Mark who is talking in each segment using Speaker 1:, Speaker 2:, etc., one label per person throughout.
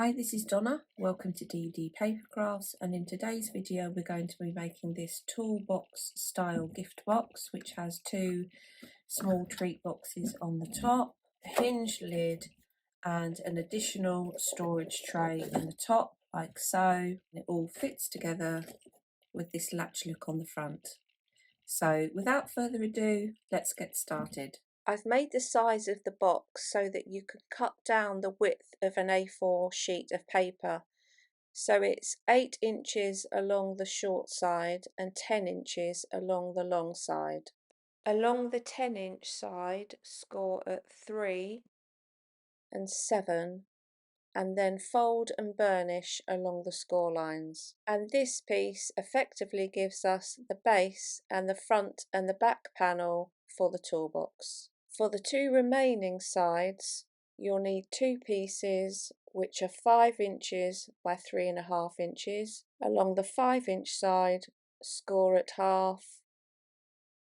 Speaker 1: Hi, this is Donna. Welcome to DD Paper Crafts, and in today's video we're going to be making this toolbox style gift box, which has two small treat boxes on the top, a hinged lid and an additional storage tray in the top like so. It all fits together with this latch look on the front. So without further ado, let's get started. I've made the size of the box so that you can cut down the width of an A4 sheet of paper. So it's 8 inches along the short side and 10 inches along the long side. Along the 10-inch side, score at 3 and 7, and then fold and burnish along the score lines. And this piece effectively gives us the base and the front and the back panel for the toolbox. For the two remaining sides, you'll need two pieces which are 5 inches by 3.5 inches. Along the 5-inch side, score at half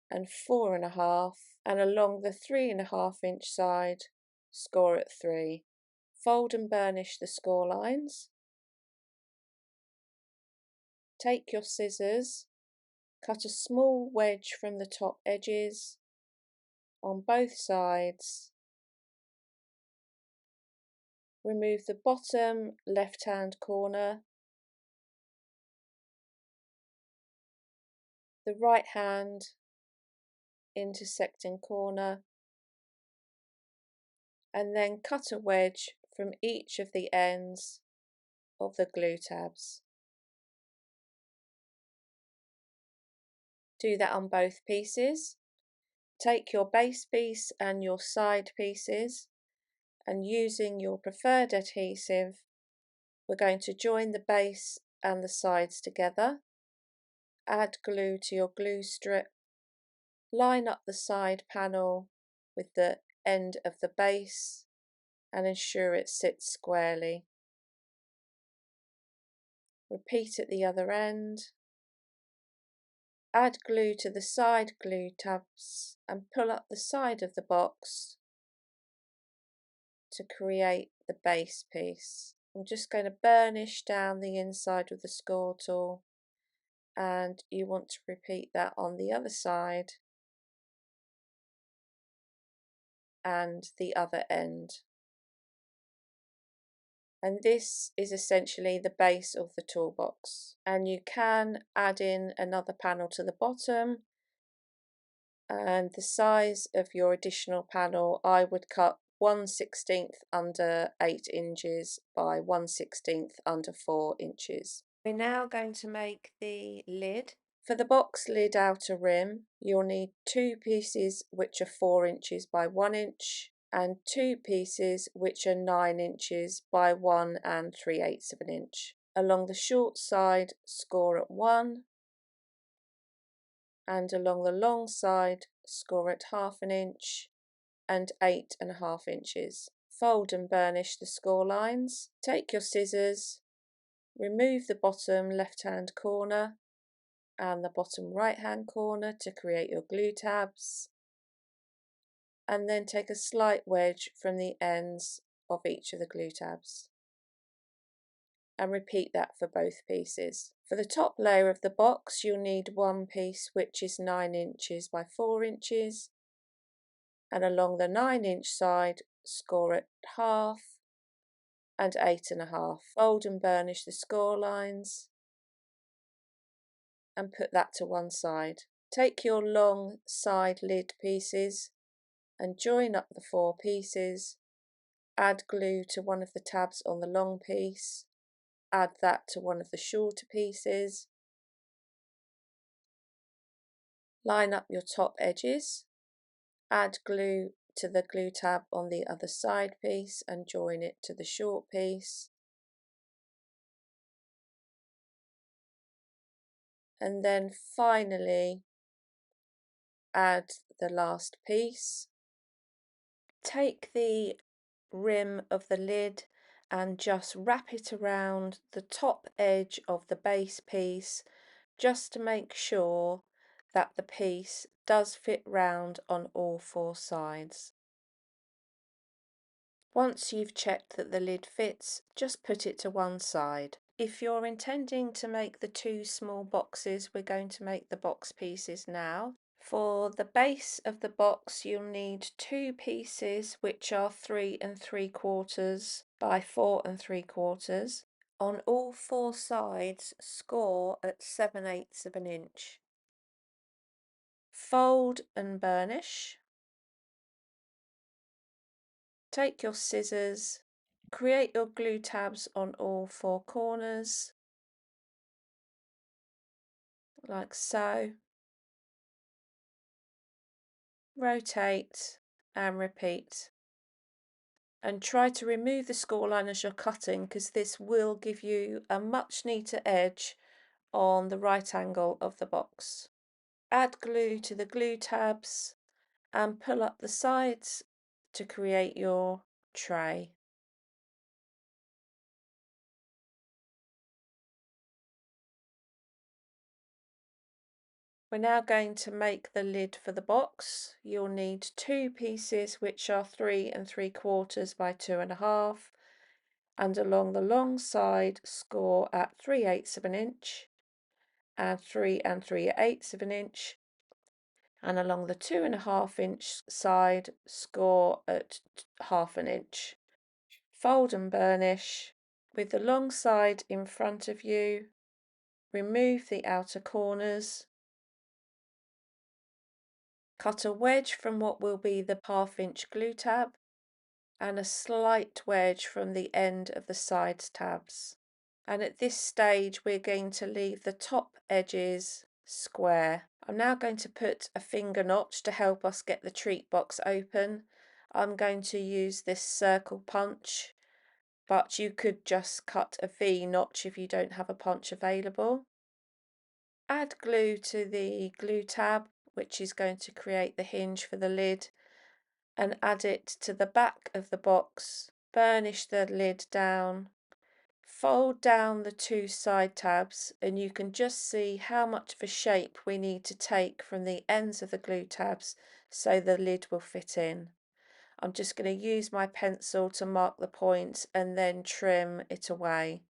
Speaker 1: and 4.5, and along the 3.5-inch side, score at 3. Fold and burnish the score lines. Take your scissors, cut a small wedge from the top edges on both sides. Remove the bottom left-hand corner, the right-hand intersecting corner, and then cut a wedge from each of the ends of the glue tabs. Do that on both pieces. Take your base piece and your side pieces, and using your preferred adhesive, we're going to join the base and the sides together. Add glue to your glue strip. Line up the side panel with the end of the base and ensure it sits squarely. Repeat at the other end. Add glue to the side glue tabs and pull up the side of the box to create the base piece. I'm just going to burnish down the inside with the score tool, and you want to repeat that on the other side and the other end. And this is essentially the base of the toolbox, and you can add in another panel to the bottom, and the size of your additional panel, I would cut 1/16 under 8 inches by 1/16 under 4 inches. We're now going to make the lid. For the box lid outer rim, you'll need two pieces which are 4 inches by 1 inch and two pieces which are 9 inches by 1 3/8 of an inch. Along the short side, score at 1, and along the long side, score at 1/2 inch and 8.5 inches. Fold and burnish the score lines. Take your scissors, remove the bottom left-hand corner and the bottom right-hand corner to create your glue tabs, and then take a slight wedge from the ends of each of the glue tabs, and repeat that for both pieces. For the top layer of the box, you'll need one piece which is 9 inches by 4 inches, and along the 9-inch side, score at 1/2 and 8.5. Fold and burnish the score lines and put that to one side. Take your long side lid pieces and join up the 4 pieces. Add glue to one of the tabs on the long piece. Add that to one of the shorter pieces. Line up your top edges. Add glue to the glue tab on the other side piece and join it to the short piece. And then finally add the last piece. Take the rim of the lid and just wrap it around the top edge of the base piece, just to make sure that the piece does fit round on all 4 sides. Once you've checked that the lid fits, just put it to one side. If you're intending to make the two small boxes, we're going to make the box pieces now. For the base of the box, you'll need two pieces which are 3 3/4 by 4 3/4. On all four sides, score at 7/8 of an inch. Fold and burnish. Take your scissors, create your glue tabs on all four corners, like so. Rotate and repeat. And try to remove the score line as you're cutting, because this will give you a much neater edge on the right angle of the box. Add glue to the glue tabs and pull up the sides to create your tray. We're now going to make the lid for the box. You'll need two pieces which are 3 3/4 by 2 1/2, and along the long side score at 3/8 of an inch and 3 3/8 of an inch, and along the 2 1/2 inch side score at 1/2 an inch. Fold and burnish with the long side in front of you. Remove the outer corners. Cut a wedge from what will be the 1/2 inch glue tab and a slight wedge from the end of the side tabs. And at this stage we're going to leave the top edges square. I'm now going to put a finger notch to help us get the treat box open. I'm going to use this circle punch, but you could just cut a V notch if you don't have a punch available. Add glue to the glue tab, which is going to create the hinge for the lid, and add it to the back of the box. Burnish the lid down. Fold down the two side tabs, and you can just see how much of a shape we need to take from the ends of the glue tabs so the lid will fit in. I'm just going to use my pencil to mark the point and then trim it away.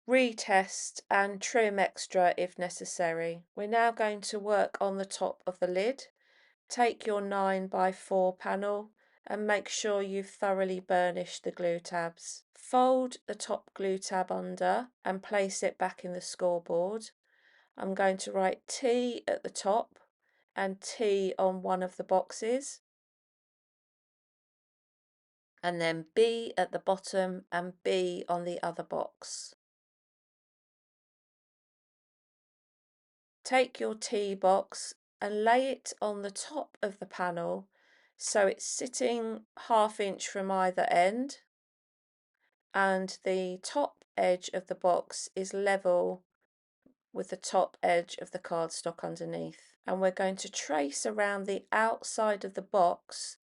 Speaker 1: Retest and trim extra if necessary. We're now going to work on the top of the lid. Take your 9 by 4 panel and make sure you've thoroughly burnished the glue tabs. Fold the top glue tab under and place it back in the scoreboard. I'm going to write T at the top and T on one of the boxes, and then B at the bottom and B on the other box. Take your T box and lay it on the top of the panel so it's sitting 1/2 inch from either end, and the top edge of the box is level with the top edge of the cardstock underneath. And we're going to trace around the outside of the box.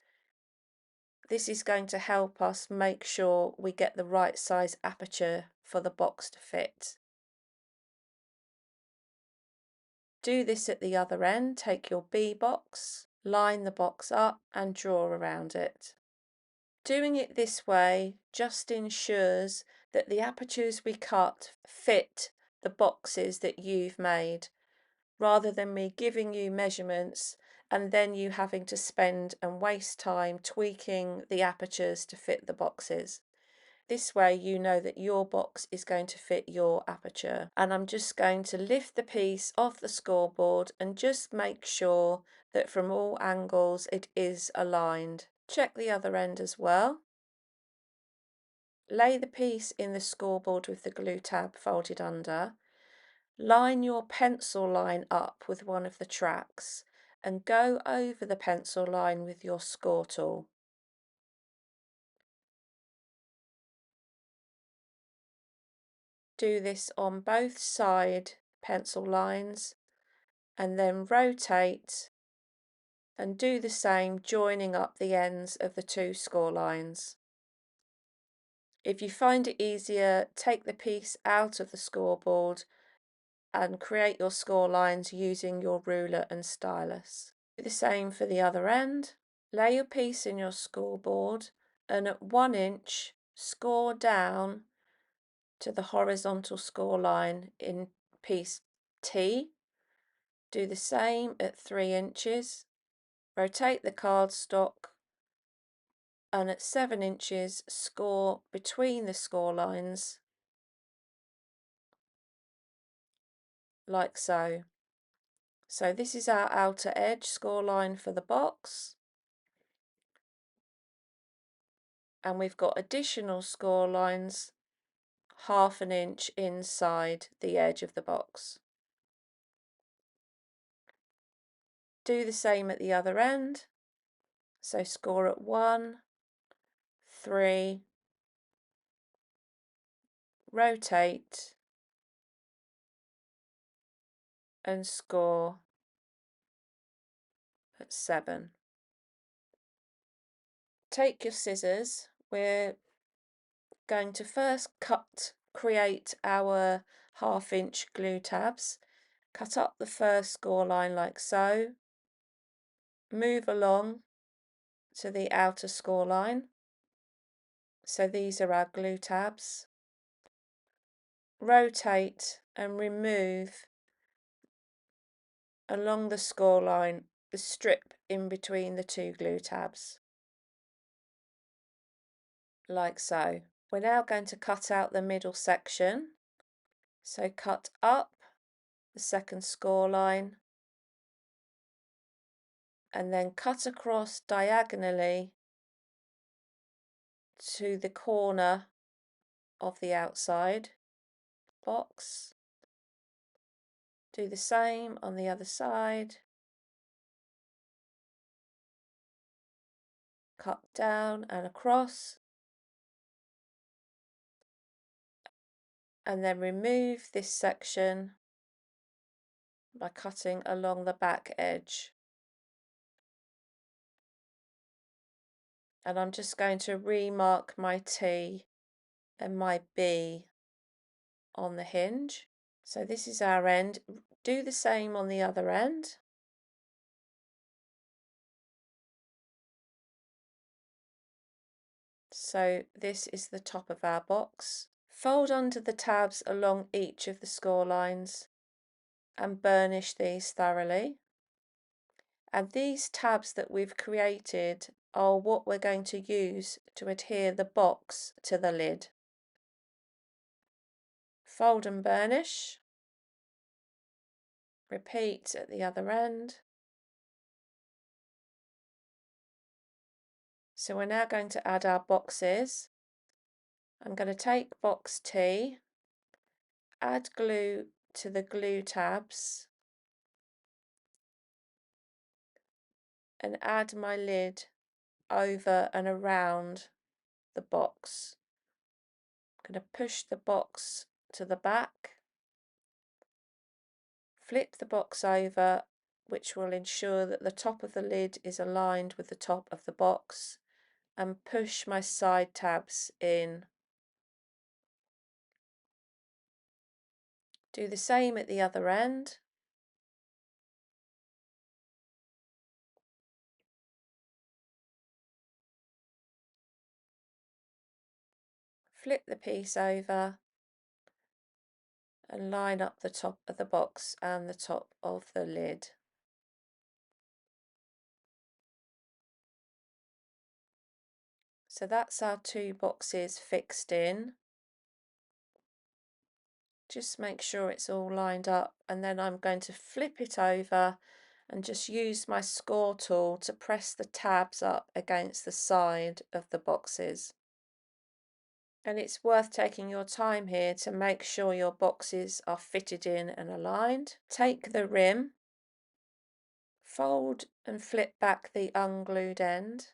Speaker 1: This is going to help us make sure we get the right size aperture for the box to fit. Do this at the other end. Take your B box, line the box up and draw around it. Doing it this way just ensures that the apertures we cut fit the boxes that you've made, rather than me giving you measurements and then you having to spend and waste time tweaking the apertures to fit the boxes. This way you know that your box is going to fit your aperture. And I'm just going to lift the piece off the scoreboard and just make sure that from all angles it is aligned. Check the other end as well. Lay the piece in the scoreboard with the glue tab folded under. Line your pencil line up with one of the tracks and go over the pencil line with your score tool. Do this on both side pencil lines and then rotate and do the same, joining up the ends of the two score lines. If you find it easier, take the piece out of the scoreboard and create your score lines using your ruler and stylus. Do the same for the other end. Lay your piece in your scoreboard and at 1 inch score down to the horizontal score line in piece T. Do the same at 3 inches. Rotate the cardstock and at 7 inches score between the score lines like so. So this is our outer edge score line for the box, and we've got additional score lines 1/2 inch inside the edge of the box. Do the same at the other end. So score at 1, 3, rotate and score at 7. Take your scissors. We're going to first create our 1/2 inch glue tabs. Cut up the first score line like so. Move along to the outer score line. So these are our glue tabs. Rotate and remove along the score line the strip in between the 2 glue tabs, like so. We're now going to cut out the middle section. So cut up the second score line and then cut across diagonally to the corner of the outside box. Do the same on the other side. Cut down and across, and then remove this section by cutting along the back edge. And I'm just going to remark my T and my B on the hinge. So this is our end. Do the same on the other end. So this is the top of our box. Fold under the tabs along each of the score lines and burnish these thoroughly. And these tabs that we've created are what we're going to use to adhere the box to the lid. Fold and burnish. Repeat at the other end. So we're now going to add our boxes. I'm going to take box T, add glue to the glue tabs, and add my lid over and around the box. I'm going to push the box to the back, flip the box over, which will ensure that the top of the lid is aligned with the top of the box, and push my side tabs in. Do the same at the other end. Flip the piece over and line up the top of the box and the top of the lid. So that's our 2 boxes fixed in. Just make sure it's all lined up, and then I'm going to flip it over and just use my score tool to press the tabs up against the side of the boxes. And it's worth taking your time here to make sure your boxes are fitted in and aligned. Take the rim, fold and flip back the unglued end.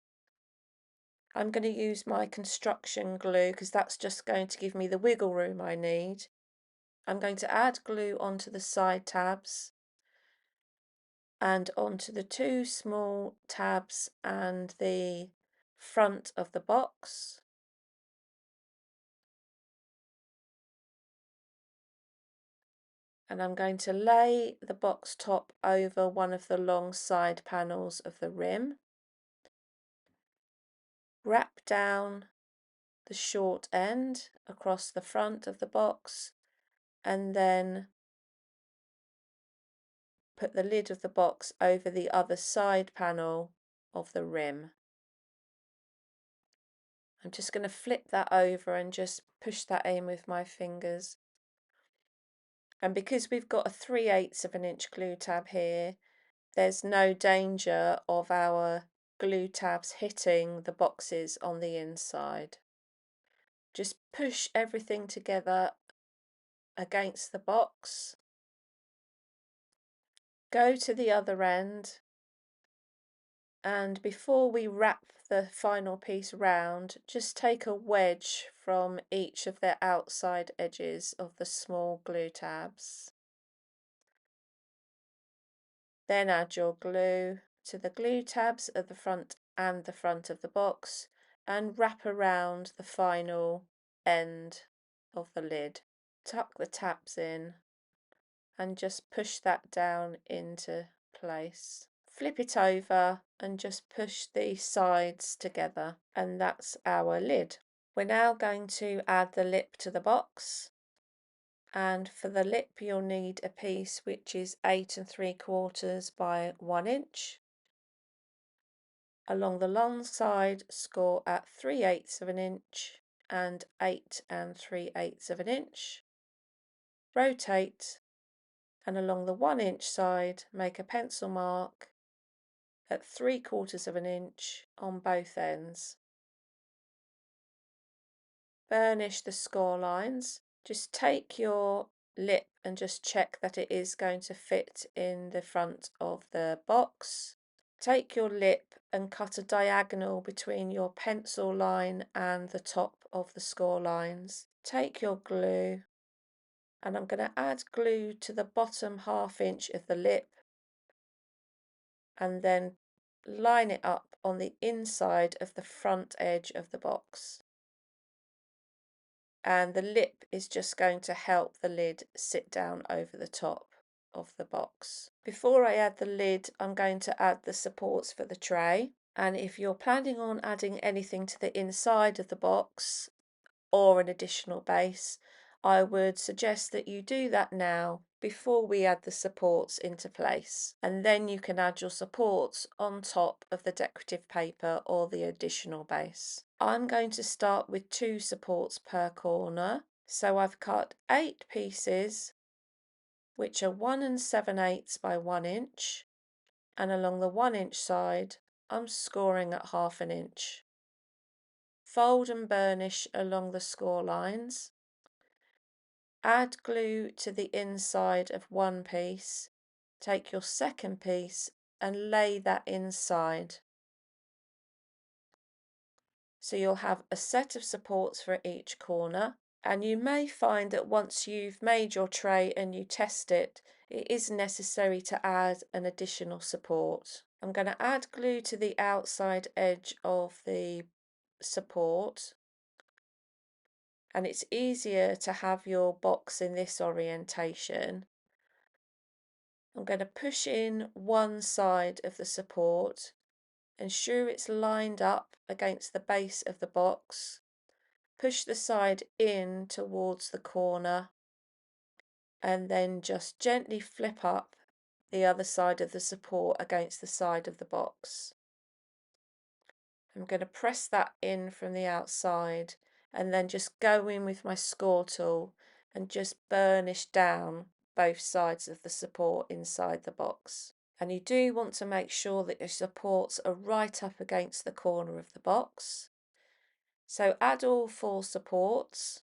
Speaker 1: I'm going to use my construction glue because that's just going to give me the wiggle room I need. I'm going to add glue onto the side tabs and onto the 2 small tabs and the front of the box. And I'm going to lay the box top over one of the long side panels of the rim. wrap down the short end across the front of the box, and then put the lid of the box over the other side panel of the rim. I'm just going to flip that over and just push that in with my fingers. And because we've got a 3/8 of an inch glue tab here, there's no danger of our glue tabs hitting the boxes on the inside. Just push everything together against the box. Go to the other end, and before we wrap the final piece round, just take a wedge from each of the outside edges of the small glue tabs. Then add your glue to the glue tabs at the front and the front of the box and wrap around the final end of the lid. Tuck the tabs in and just push that down into place. Flip it over and just push the sides together, and that's our lid. We're now going to add the lip to the box, and for the lip you'll need a piece which is 8 3/4 by 1 inch. Along the long side, score at 3/8 of an inch and 8 3/8 of an inch. Rotate, and along the 1 inch side make a pencil mark at 3/4 of an inch on both ends. Burnish the score lines. Just take your lip and just check that it is going to fit in the front of the box. Take your lip and cut a diagonal between your pencil line and the top of the score lines. Take your glue, and I'm going to add glue to the bottom 1/2 inch of the lip, and then line it up on the inside of the front edge of the box. And the lip is just going to help the lid sit down over the top of the box. Before I add the lid, I'm going to add the supports for the tray. And if you're planning on adding anything to the inside of the box or an additional base, I would suggest that you do that now before we add the supports into place, and then you can add your supports on top of the decorative paper or the additional base. I'm going to start with 2 supports per corner, so I've cut 8 pieces which are 1 7/8 by 1 inch, and along the 1 inch side I'm scoring at 1/2 an inch. Fold and burnish along the score lines. Add glue to the inside of one piece. Take your second piece and lay that inside. So you'll have a set of supports for each corner, and you may find that once you've made your tray and you test it, it is necessary to add an additional support. I'm going to add glue to the outside edge of the support, and it's easier to have your box in this orientation. I'm going to push in one side of the support, ensure it's lined up against the base of the box, push the side in towards the corner, and then just gently flip up the other side of the support against the side of the box. I'm going to press that in from the outside and then just go in with my score tool and just burnish down both sides of the support inside the box. And you do want to make sure that your supports are right up against the corner of the box. So add all 4 supports.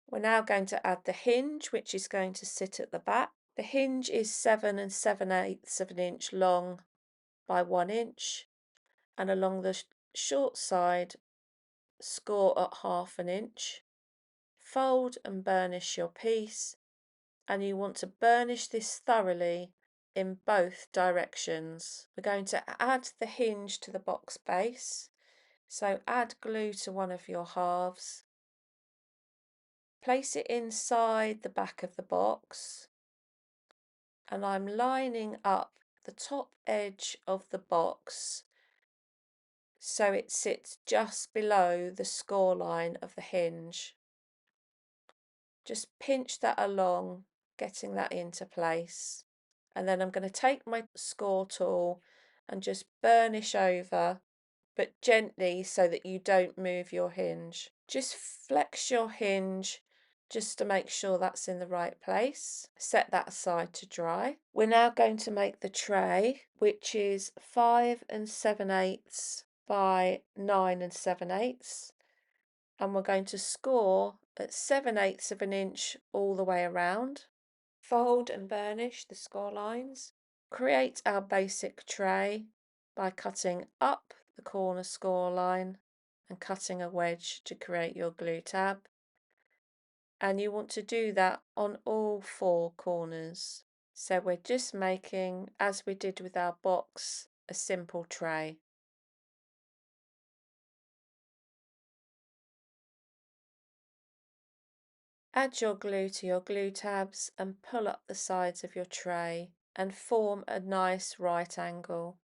Speaker 1: We're now going to add the hinge, which is going to sit at the back. The hinge is 7 7/8 of an inch long by 1 inch, and along the short side score at 1/2 an inch. Fold and burnish your piece, and you want to burnish this thoroughly in both directions. We're going to add the hinge to the box base, so add glue to one of your halves. Place it inside the back of the box, and I'm lining up the top edge of the box so it sits just below the score line of the hinge. Just pinch that along, getting that into place. And then I'm going to take my score tool and just burnish over, but gently so that you don't move your hinge. Just flex your hinge just to make sure that's in the right place. Set that aside to dry. We're now going to make the tray, which is 5 7/8 by 9 7/8, and we're going to score at 7/8 of an inch all the way around. Fold and burnish the score lines. Create our basic tray by cutting up the corner score line and cutting a wedge to create your glue tab. And you want to do that on all 4 corners. So we're just making, as we did with our box, a simple tray. Add your glue to your glue tabs and pull up the sides of your tray and form a nice right angle.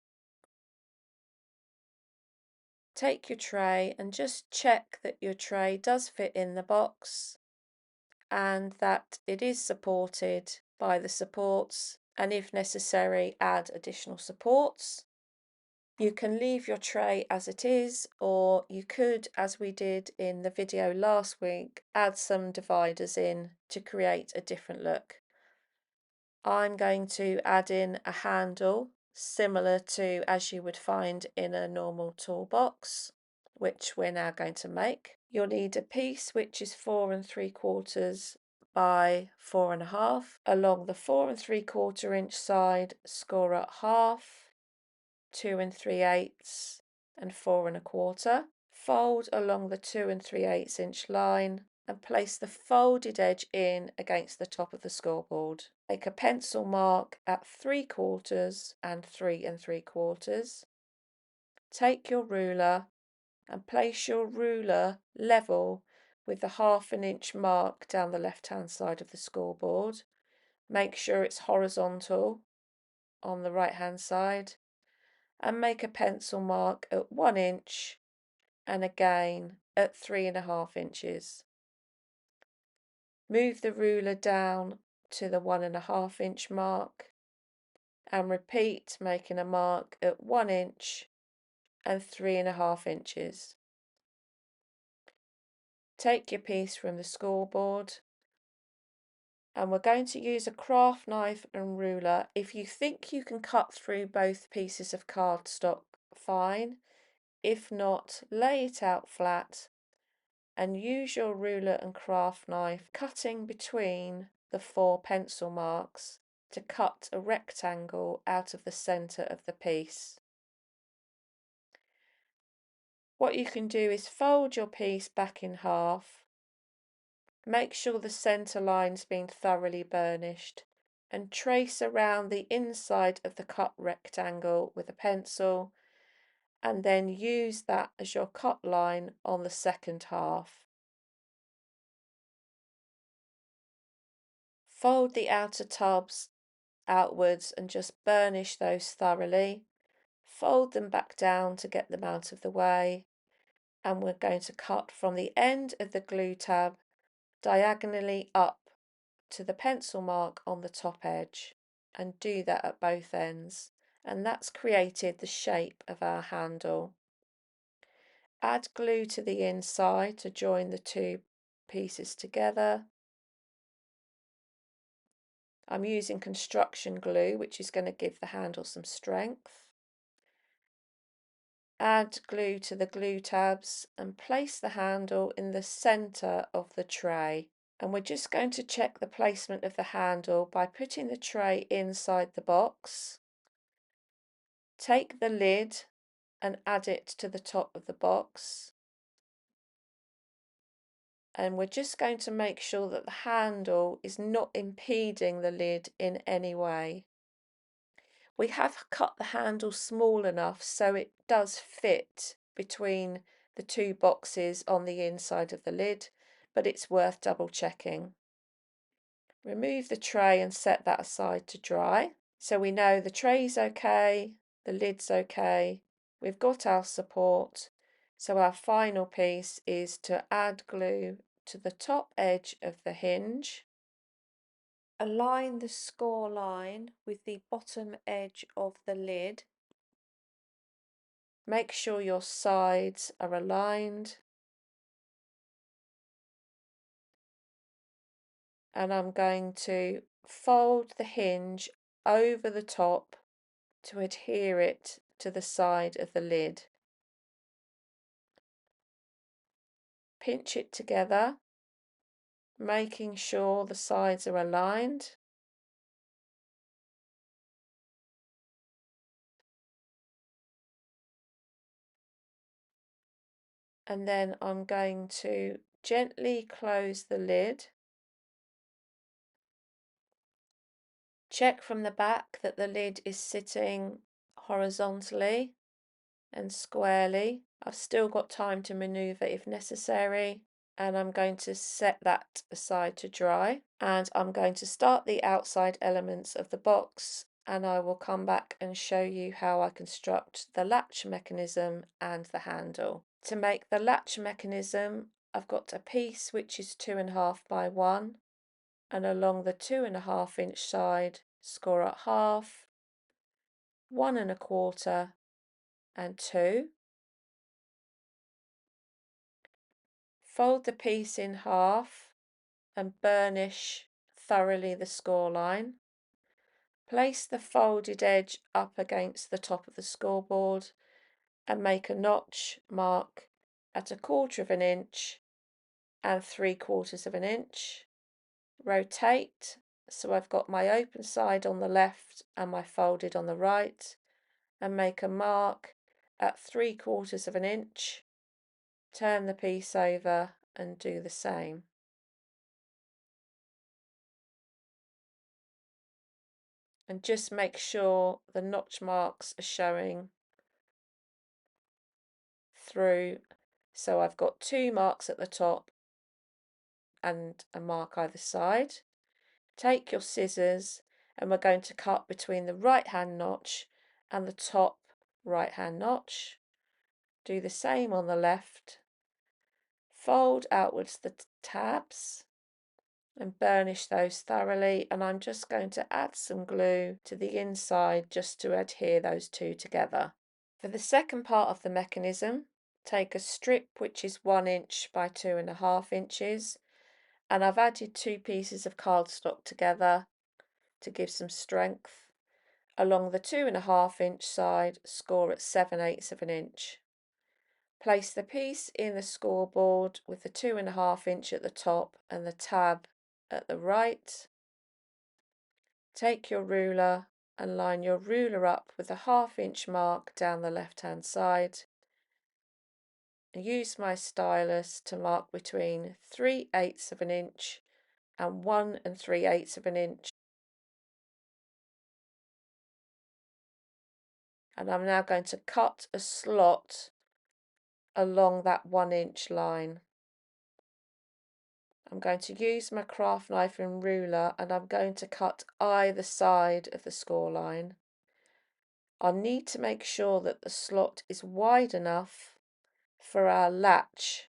Speaker 1: Take your tray and just check that your tray does fit in the box and that it is supported by the supports, and if necessary add additional supports. You can leave your tray as it is, or you could, as we did in the video last week, add some dividers in to create a different look. I'm going to add in a handle similar to as you would find in a normal toolbox, which we're now going to make. You'll need a piece which is 4 3/4 by 4.5. Along the 4 3/4 inch side, score at half, 2 3/8 and 4 1/4. Fold along the 2 3/8 inch line and place the folded edge in against the top of the scoreboard. Make a pencil mark at 3/4 and 3 3/4. Take your ruler and place your ruler level with the 1/2 inch mark down the left hand side of the scoreboard. Make sure it's horizontal on the right hand side and make a pencil mark at 1 inch and again at 3.5 inches. Move the ruler down to the 1.5 inch mark and repeat, making a mark at 1 inch and 3.5 inches. Take your piece from the scoreboard and we're going to use a craft knife and ruler. If you think you can cut through both pieces of cardstock, fine. If not, lay it out flat and use your ruler and craft knife, cutting between the 4 pencil marks to cut a rectangle out of the centre of the piece. What you can do is fold your piece back in half, make sure the centre line's been thoroughly burnished, and trace around the inside of the cut rectangle with a pencil, and then use that as your cut line on the second half. Fold the outer tubs outwards and just burnish those thoroughly. Fold them back down to get them out of the way, and we're going to cut from the end of the glue tab diagonally up to the pencil mark on the top edge, and do that at both ends, and that's created the shape of our handle. Add glue to the inside to join the 2 pieces together. I'm using construction glue, which is going to give the handle some strength. Add glue to the glue tabs and place the handle in the centre of the tray. And we're just going to check the placement of the handle by putting the tray inside the box. Take the lid and add it to the top of the box. And we're just going to make sure that the handle is not impeding the lid in any way. We have cut the handle small enough so it does fit between the 2 boxes on the inside of the lid, but it's worth double checking. Remove the tray and set that aside to dry. So we know the tray's okay, the lid's okay, we've got our support. So our final piece is to add glue to the top edge of the hinge. Align the score line with the bottom edge of the lid. Make sure your sides are aligned. And I'm going to fold the hinge over the top to adhere it to the side of the lid. Pinch it together, making sure the sides are aligned. And then I'm going to gently close the lid. Check from the back that the lid is sitting horizontally and squarely. I've still got time to maneuver if necessary, and I'm going to set that aside to dry. And I'm going to start the outside elements of the box, and I will come back and show you how I construct the latch mechanism and the handle. To make the latch mechanism, I've got a piece which is 2.5 by 1, and along the 2.5 inch side, score at half, 1.25 and 2. Fold the piece in half and burnish thoroughly the score line. Place the folded edge up against the top of the scoreboard and make a notch mark at 1/4 inch and 3/4 inch. Rotate so I've got my open side on the left and my folded on the right, and make a mark at 3/4 inch. Turn the piece over and do the same. And just make sure the notch marks are showing through. So I've got 2 marks at the top and a mark either side. Take your scissors and we're going to cut between the right hand notch and the top right hand notch. Do the same on the left. Fold outwards the tabs and burnish those thoroughly, and I'm just going to add some glue to the inside just to adhere those two together. For the second part of the mechanism, take a strip which is 1 inch by 2.5 inches, and I've added 2 pieces of cardstock together to give some strength. Along the 2.5 inch side, score at 7/8 inch. Place the piece in the scoreboard with the 2.5 inch at the top and the tab at the right. Take your ruler and line your ruler up with a 1/2 inch mark down the left hand side. Use my stylus to mark between 3/8 inch and 1 3/8 inch. And I'm now going to cut a slot along that 1 inch line. I'm going to use my craft knife and ruler, and I'm going to cut either side of the score line. I need to make sure that the slot is wide enough for our latch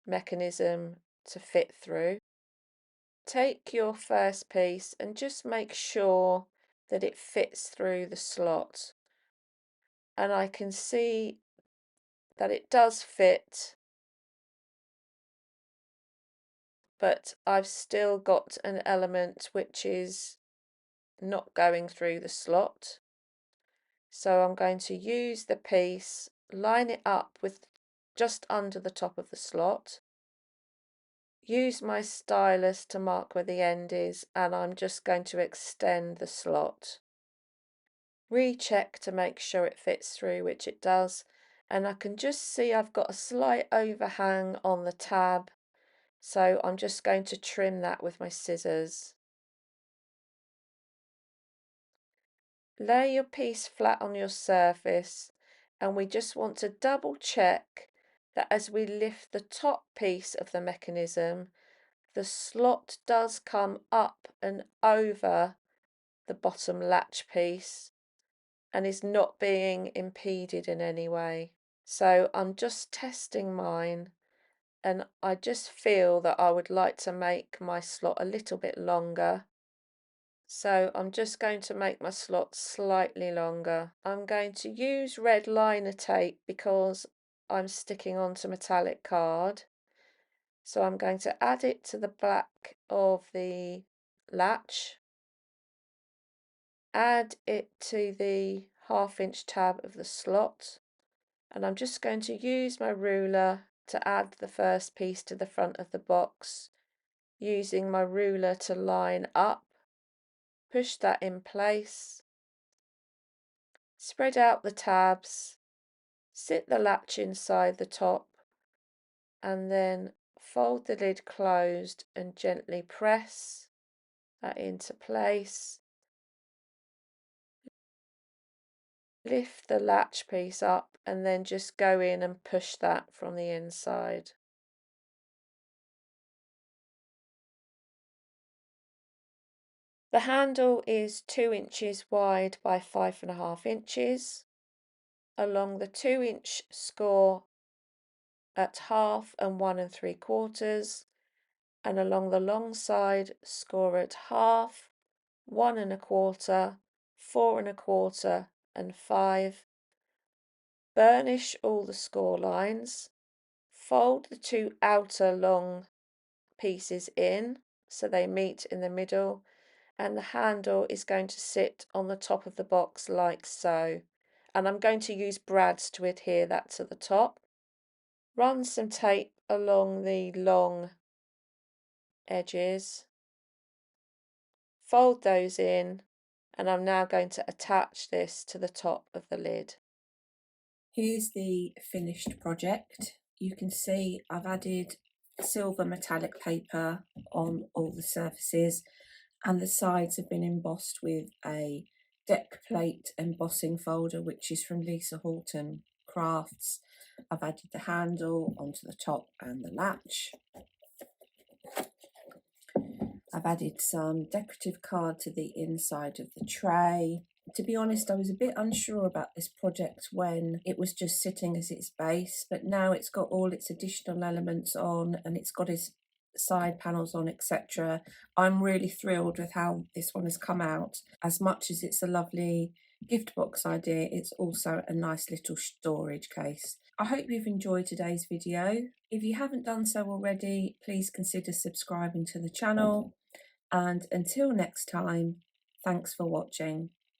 Speaker 1: mechanism to fit through. Take your first piece and just make sure that it fits through the slot. And I can see that it does fit, but I've still got an element which is not going through the slot. So I'm going to use the piece, line it up with just under the top of the slot, use my stylus to mark where the end is, and I'm just going to extend the slot. Recheck to make sure it fits through, which it does, and I can just see I've got a slight overhang on the tab, so I'm just going to trim that with my scissors. Lay your piece flat on your surface, and we just want to double check that as we lift the top piece of the mechanism, the slot does come up and over
Speaker 2: the bottom latch piece and is not being impeded in any way. So I'm just testing mine, and I just feel that I would like to make my slot a little bit longer. So I'm just going to make my slot slightly longer. I'm going to use red liner tape because I'm sticking onto metallic card. So I'm going to add it to the back of the latch, add it to the 1/2 inch tab of the slot, and I'm just going to use my ruler to add the first piece to the front of the box, using my ruler to line up, push that in place, spread out the tabs, sit the latch inside the top, and then fold the lid closed and gently press that into place. Lift the latch piece up and then just go in and push that from the inside. The handle is 2 inches wide by 5.5 inches. Along the 2-inch score at 1/2 and 1 3/4, and along the long side score at 1/2, 1 1/4, 4 1/4 and 5. Burnish all the score lines. Fold the 2 outer long pieces in so they meet in the middle, and the handle is going to sit on the top of the box like so, and I'm going to use brads to adhere that to the top. Run some tape along the long edges, fold those in, and I'm now going to attach this to the top of the lid.
Speaker 1: Here's the finished project. You can see I've added silver metallic paper on all the surfaces, and the sides have been embossed with a deck plate embossing folder, which is from Lisa Horton Crafts. I've added the handle onto the top and the latch. I've added some decorative card to the inside of the tray. To be honest, I was a bit unsure about this project when it was just sitting as its base, but now it's got all its additional elements on and it's got its side panels on, etc. I'm really thrilled with how this one has come out. As much as it's a lovely gift box idea, it's also a nice little storage case. I hope you've enjoyed today's video. If you haven't done so already, please consider subscribing to the channel. And until next time, thanks for watching.